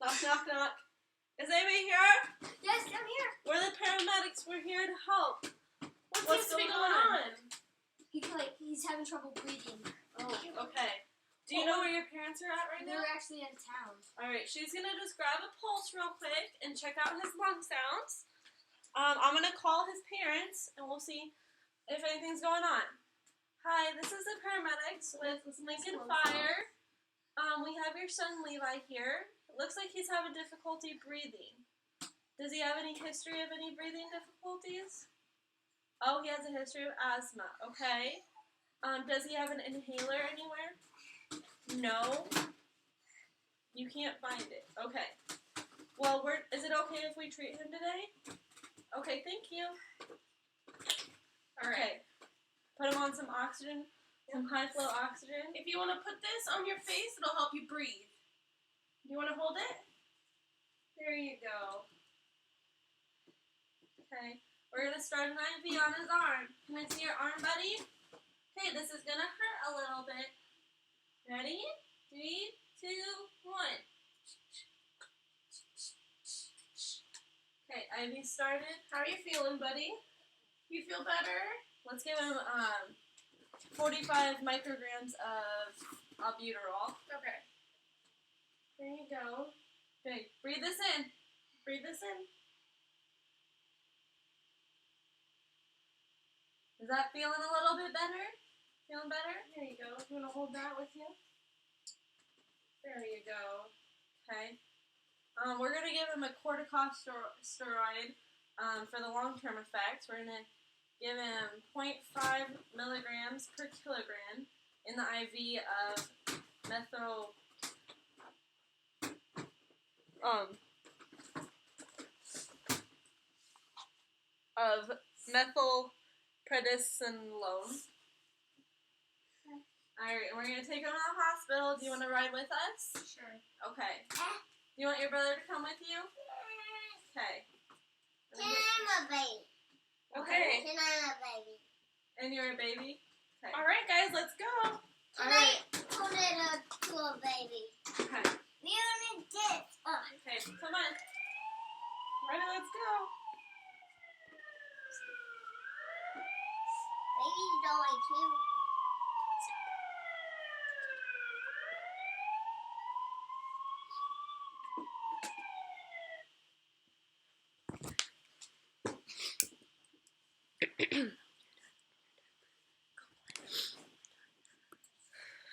Knock, knock, knock. Is anybody here? Yes, I'm here. We're the paramedics. We're here to help. What's going on? He's having trouble breathing. Oh, okay. Do you know where your parents are at right now? They're actually out of town. Alright, she's going to just grab a pulse real quick and check out his lung sounds. I'm going to call his parents and we'll see if anything's going on. Hi, this is the paramedics with Lincoln Fire. We have your son Levi here. It looks like he's having difficulty breathing. Does he have any history of any breathing difficulties? Oh, he has a history of asthma. Okay. Does he have an inhaler anywhere? No. You can't find it. Okay. Well, is it okay if we treat him today? Okay, thank you. Alright. Put him on some oxygen, some high flow oxygen. If you want to put this on your face, it'll help you breathe. You want to hold it? There you go. Okay. We're going to start an IV on his arm. Can I see your arm, buddy? Okay, this is going to hurt a little bit. Ready? 3, 2, 1. Okay, IV started. How are you feeling, buddy? You feel better? Let's give him 45 micrograms of albuterol. Okay. There you go. Okay, breathe this in. Breathe this in. Is that feeling a little bit better? Feeling better? There you go. You want to hold that with you? There you go. Okay. We're going to give him a corticosteroid for the long-term effects. We're going to give him 0.5 milligrams per kilogram in the IV of methylprednisolone. Alright, we're going to take him to the hospital. Do you want to ride with us? Sure. Okay. Do you want your brother to come with you? Okay. Can I'm a baby. Okay. Can I'm a baby. And you're a baby? Okay. Alright, guys, let's go. Can I put it to a baby? Okay. We only did. Okay, come on. Ready, let's go. Baby's going too.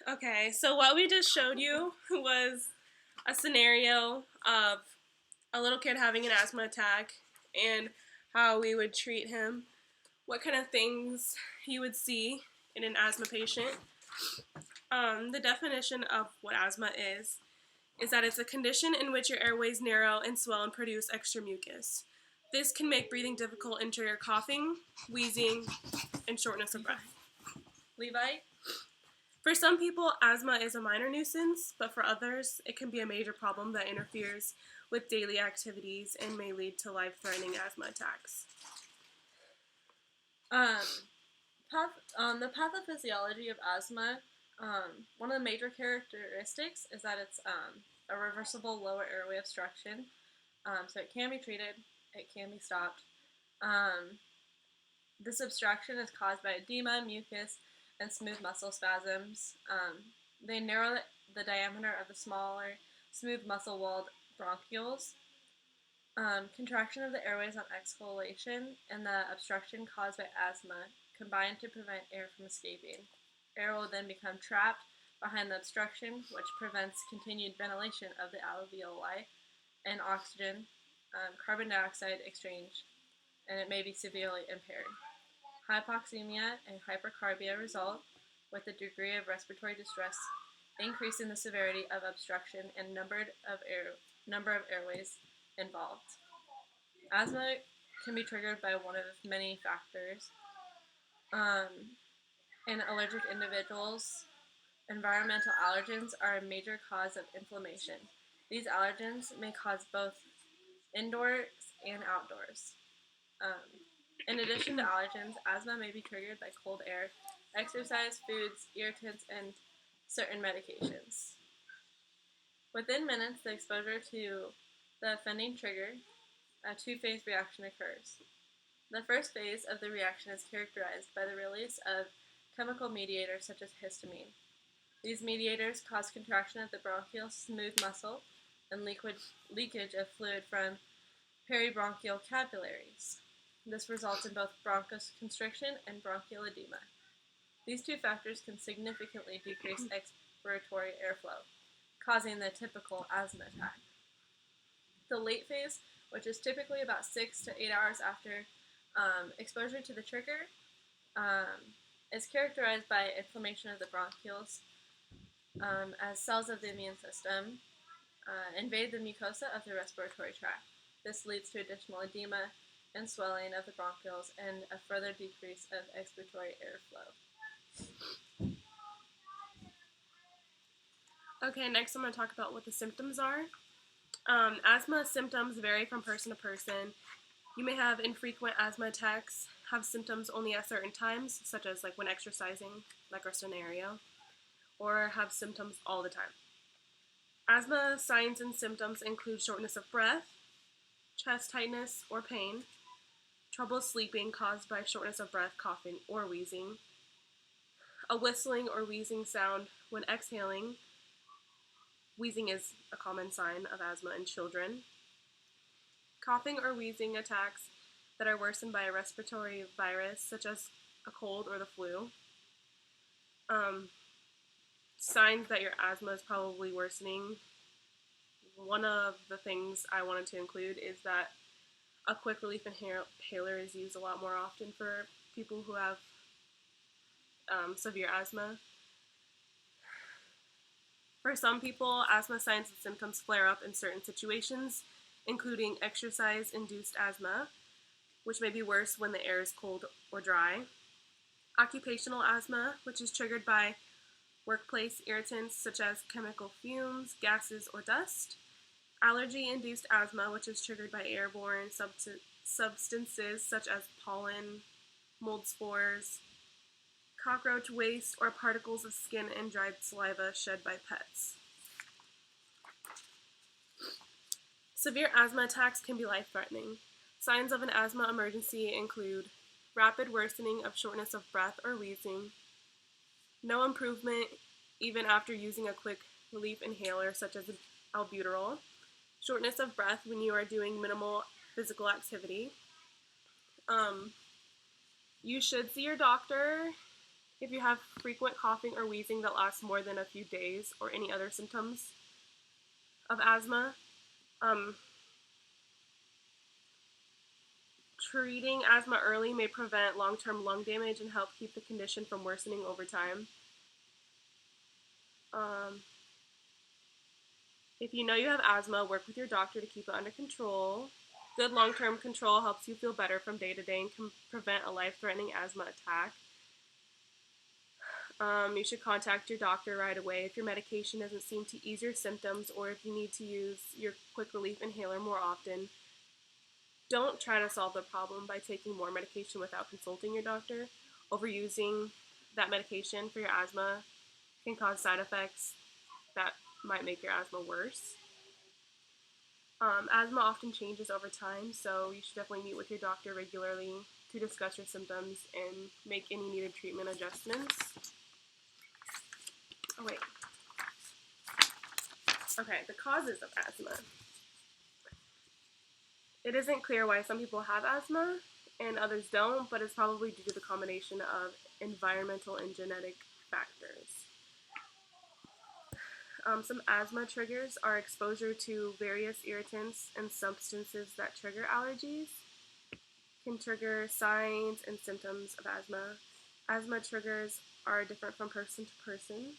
Okay, so what we just showed you was a scenario of a little kid having an asthma attack and how we would treat him, what kind of things you would see in an asthma patient. The definition of what asthma is that it's a condition in which your airways narrow and swell and produce extra mucus. This can make breathing difficult and trigger coughing, wheezing, and shortness of breath. Levi? For some people, asthma is a minor nuisance, but for others, it can be a major problem that interferes with daily activities and may lead to life-threatening asthma attacks. The pathophysiology of asthma, one of the major characteristics is that it's a reversible lower airway obstruction. So it can be treated, it can be stopped. This obstruction is caused by edema, mucus, and smooth muscle spasms. They narrow the diameter of the smaller, smooth muscle-walled bronchioles. Contraction of the airways on exhalation and the obstruction caused by asthma combine to prevent air from escaping. Air will then become trapped behind the obstruction, which prevents continued ventilation of the alveoli and oxygen, carbon dioxide exchange, and it may be severely impaired. Hypoxemia and hypercarbia result, with a degree of respiratory distress increasing the severity of obstruction and number of airways involved. Asthma can be triggered by one of many factors. In allergic individuals, environmental allergens are a major cause of inflammation. These allergens may cause both indoors and outdoors. In addition to allergens, asthma may be triggered by cold air, exercise, foods, irritants, and certain medications. Within minutes, the exposure to the offending trigger, a two-phase reaction occurs. The first phase of the reaction is characterized by the release of chemical mediators such as histamine. These mediators cause contraction of the bronchial smooth muscle and leakage of fluid from peribronchial capillaries. This results in both bronchoconstriction and bronchial edema. These two factors can significantly decrease expiratory airflow, causing the typical asthma attack. The late phase, which is typically about 6 to 8 hours after exposure to the trigger, is characterized by inflammation of the bronchioles as cells of the immune system invade the mucosa of the respiratory tract. This leads to additional edema and swelling of the bronchioles and a further decrease of expiratory airflow. Okay, next I'm going to talk about what the symptoms are. Asthma symptoms vary from person to person. You may have infrequent asthma attacks, have symptoms only at certain times, such as like when exercising, like our scenario, or have symptoms all the time. Asthma signs and symptoms include shortness of breath, chest tightness or pain, trouble sleeping caused by shortness of breath, coughing, or wheezing, a whistling or wheezing sound when exhaling. Wheezing is a common sign of asthma in children. Coughing or wheezing attacks that are worsened by a respiratory virus, such as a cold or the flu. Signs that your asthma is probably worsening. One of the things I wanted to include is that a quick relief inhaler is used a lot more often for people who have severe asthma. For some people, asthma signs and symptoms flare up in certain situations, including exercise-induced asthma, which may be worse when the air is cold or dry. Occupational asthma, which is triggered by workplace irritants such as chemical fumes, gases, or dust. Allergy-induced asthma, which is triggered by airborne substances such as pollen, mold spores, cockroach waste, or particles of skin and dried saliva shed by pets. Severe asthma attacks can be life-threatening. Signs of an asthma emergency include rapid worsening of shortness of breath or wheezing, no improvement even after using a quick relief inhaler such as albuterol, shortness of breath when you are doing minimal physical activity. You should see your doctor if you have frequent coughing or wheezing that lasts more than a few days or any other symptoms of asthma. Treating asthma early may prevent long-term lung damage and help keep the condition from worsening over time. If you know you have asthma, work with your doctor to keep it under control. Good long-term control helps you feel better from day to day and can prevent a life-threatening asthma attack. You should contact your doctor right away if your medication doesn't seem to ease your symptoms or if you need to use your quick relief inhaler more often. Don't try to solve the problem by taking more medication without consulting your doctor. Overusing that medication for your asthma can cause side effects that might make your asthma worse. Asthma often changes over time, so you should definitely meet with your doctor regularly to discuss your symptoms and make any needed treatment adjustments. Oh, wait. Okay, the causes of asthma. It isn't clear why some people have asthma and others don't, but it's probably due to the combination of environmental and genetic factors. Some asthma triggers are exposure to various irritants and substances that trigger allergies, can trigger signs and symptoms of asthma. Asthma triggers are different from person to person.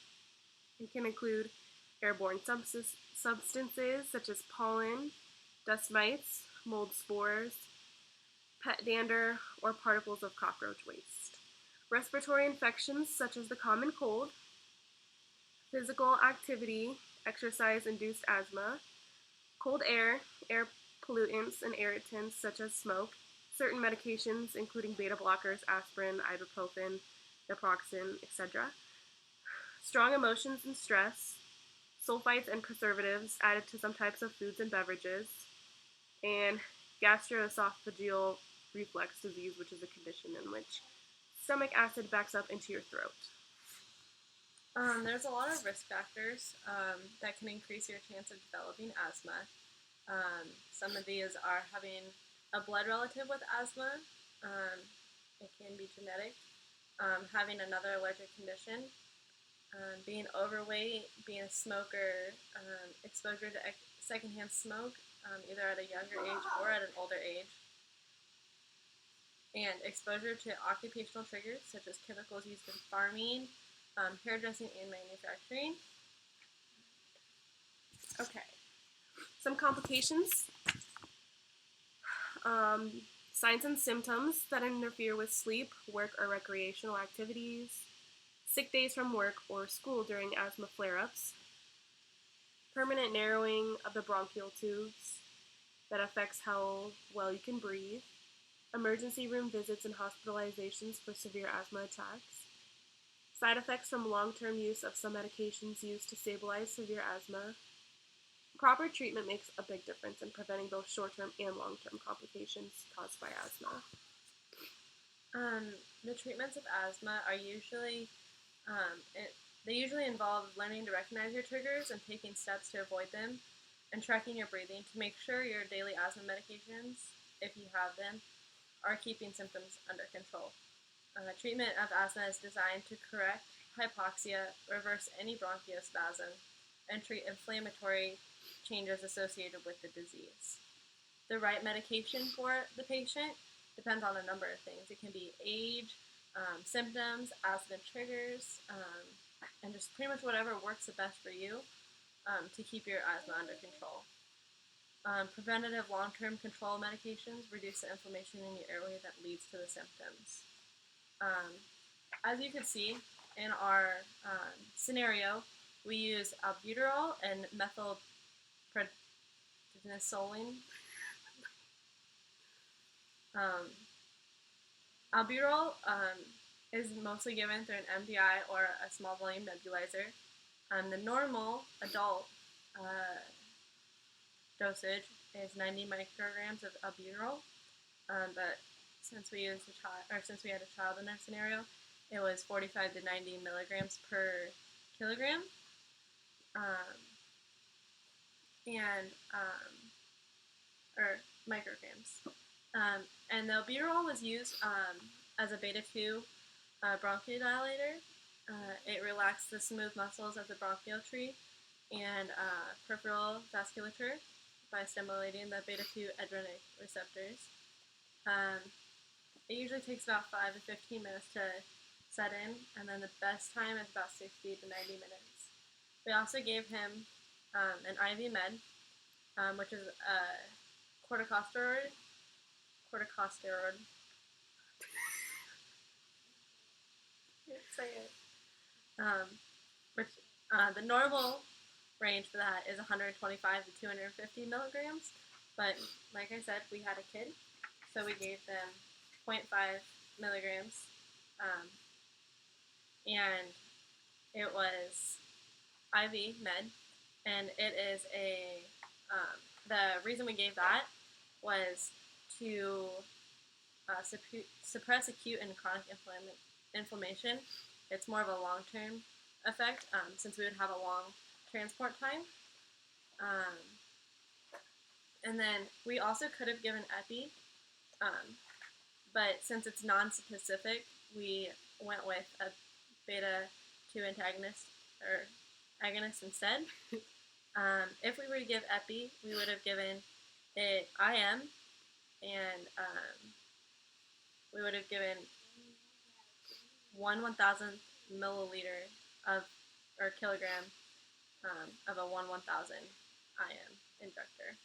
It can include airborne substances such as pollen, dust mites, mold spores, pet dander, or particles of cockroach waste. Respiratory infections such as the common cold, physical activity, exercise-induced asthma, cold air pollutants, and irritants such as smoke, certain medications including beta blockers, aspirin, ibuprofen, naproxen, etc. Strong emotions and stress, sulfites and preservatives added to some types of foods and beverages, and gastroesophageal reflux disease, which is a condition in which stomach acid backs up into your throat. There's a lot of risk factors that can increase your chance of developing asthma. Some of these are having a blood relative with asthma. It can be genetic. Having another allergic condition. Being overweight, being a smoker, exposure to secondhand smoke, either at a younger age or at an older age, and exposure to occupational triggers such as chemicals used in farming, hairdressing, and manufacturing. Okay, some complications. Signs and symptoms that interfere with sleep, work, or recreational activities. Sick days from work or school during asthma flare-ups. Permanent narrowing of the bronchial tubes that affects how well you can breathe. Emergency room visits and hospitalizations for severe asthma attacks. Side effects from long-term use of some medications used to stabilize severe asthma. Proper treatment makes a big difference in preventing both short-term and long-term complications caused by asthma. The treatments of asthma are usually, they usually involve learning to recognize your triggers and taking steps to avoid them, and tracking your breathing to make sure your daily asthma medications, if you have them, are keeping symptoms under control. Treatment of asthma is designed to correct hypoxia, reverse any bronchospasm, and treat inflammatory changes associated with the disease. The right medication for the patient depends on a number of things. It can be age, symptoms, asthma triggers, and just pretty much whatever works the best for you to keep your asthma under control. Preventative long-term control medications reduce the inflammation in your airway that leads to the symptoms. As you can see in our scenario, we use albuterol and methylprednisolone. Albuterol is mostly given through an MDI or a small volume nebulizer. The normal adult dosage is 90 micrograms of albuterol, but since we had a child in our scenario, it was 45 to 90 milligrams per kilogram, or micrograms. And the albuterol was used as a beta-2 bronchodilator. It relaxed the smooth muscles of the bronchial tree and peripheral vasculature by stimulating the beta-2 adrenergic receptors. It usually takes about 5 to 15 minutes to set in, and then the best time is about 60 to 90 minutes. We also gave him an IV med, which is a corticosteroid. Say it. Which the normal range for that is 125 to 250 milligrams, but like I said, we had a kid, so we gave them 0.5 milligrams, and it was IV med, and it is the reason we gave that was to suppress acute and chronic inflammation. It's more of a long-term effect, since we would have a long transport time. And then we also could have given epi, but since it's non-specific, we went with a beta-2 antagonist or agonist instead. If we were to give epi, we would have given it IM, and we would have given 1/1000th milliliter or kilogram of a 1/1000 IM injector.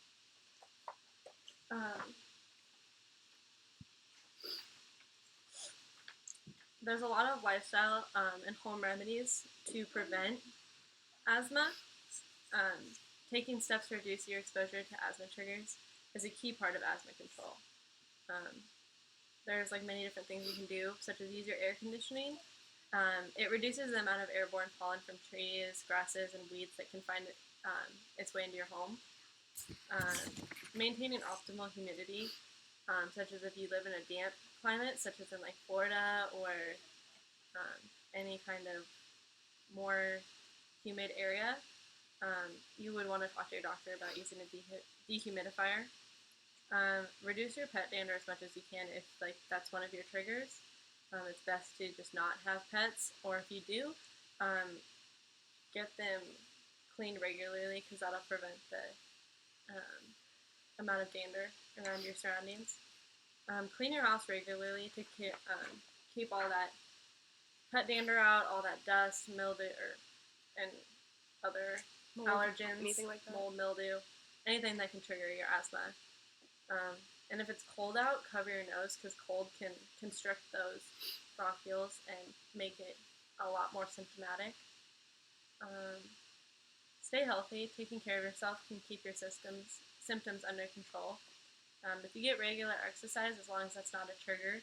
There's a lot of lifestyle and home remedies to prevent asthma. Taking steps to reduce your exposure to asthma triggers is a key part of asthma control. There's like many different things you can do, such as use your air conditioning It reduces the amount of airborne pollen from trees, grasses, and weeds that can find its way into your home. Maintaining optimal humidity, such as if you live in a damp climate, such as in like Florida or any kind of more humid area, you would want to talk to your doctor about using a dehumidifier. Reduce your pet dander as much as you can if like that's one of your triggers. It's best to just not have pets, or if you do, get them cleaned regularly because that'll prevent the amount of dander around your surroundings. Clean your house regularly to keep all that pet dander out, all that dust, mildew, and other Mold, allergens, anything like that. mold, mildew, anything that can trigger your asthma. And if it's cold out, cover your nose because cold can constrict those bronchioles and make it a lot more symptomatic. Stay healthy. Taking care of yourself can keep your symptoms under control. If you get regular exercise, as long as that's not a trigger,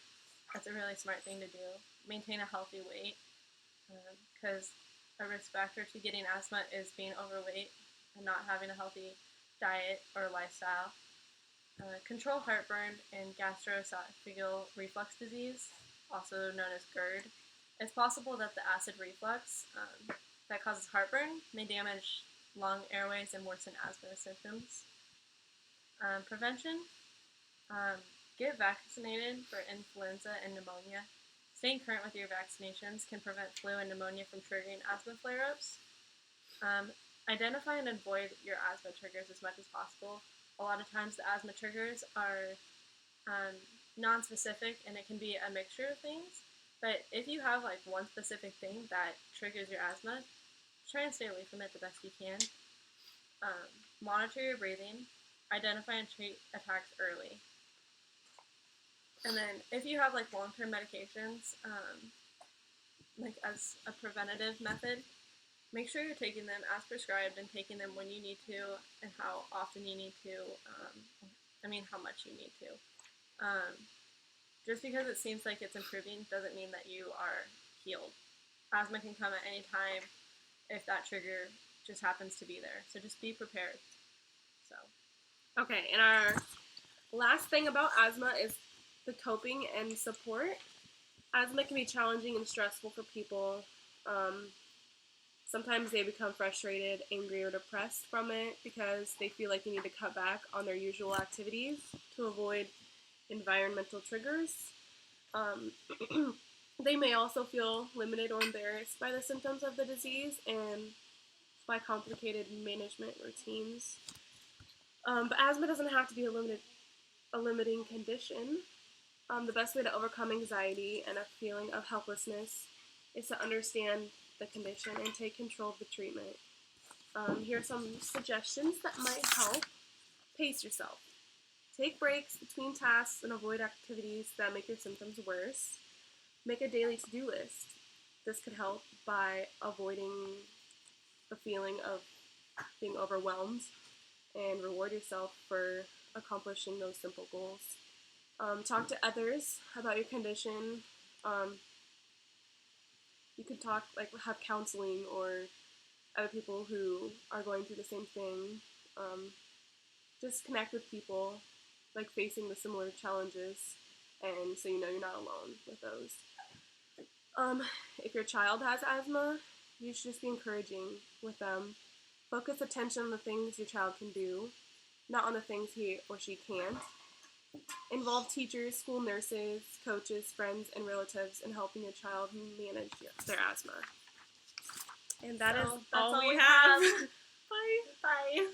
that's a really smart thing to do. Maintain a healthy weight because a risk factor to getting asthma is being overweight and not having a healthy diet or lifestyle. Control heartburn and gastroesophageal reflux disease, also known as GERD. It's possible that the acid reflux that causes heartburn may damage lung airways and worsen asthma symptoms. Prevention. Get vaccinated for influenza and pneumonia. Staying current with your vaccinations can prevent flu and pneumonia from triggering asthma flare-ups. Identify and avoid your asthma triggers as much as possible. A lot of times the asthma triggers are non-specific and it can be a mixture of things. But if you have like one specific thing that triggers your asthma, try and stay away from it the best you can. Monitor your breathing. Identify and treat attacks early. And then if you have like long-term medications, like as a preventative method, make sure you're taking them as prescribed and taking them when you need to and how often you need to, how much you need to. Just because it seems like it's improving doesn't mean that you are healed. Asthma can come at any time if that trigger just happens to be there. So just be prepared. So. Okay, and our last thing about asthma is the coping and support. Asthma can be challenging and stressful for people. Sometimes they become frustrated, angry, or depressed from it because they feel like they need to cut back on their usual activities to avoid environmental triggers. They may also feel limited or embarrassed by the symptoms of the disease and by complicated management routines. But asthma doesn't have to be a limiting condition. The best way to overcome anxiety and a feeling of helplessness is to understand the condition and take control of the treatment. Here are some suggestions that might help. Pace yourself. Take breaks between tasks and avoid activities that make your symptoms worse. Make a daily to-do list. This could help by avoiding the feeling of being overwhelmed and reward yourself for accomplishing those simple goals. Talk to others about your condition. You could talk, have counseling or other people who are going through the same thing. Just connect with people, facing the similar challenges, and so you know you're not alone with those. If your child has asthma, you should just be encouraging with them. Focus attention on the things your child can do, not on the things he or she can't. Involve teachers, school nurses, coaches, friends, and relatives in helping your child manage their asthma. And that's all we have. Bye. Bye.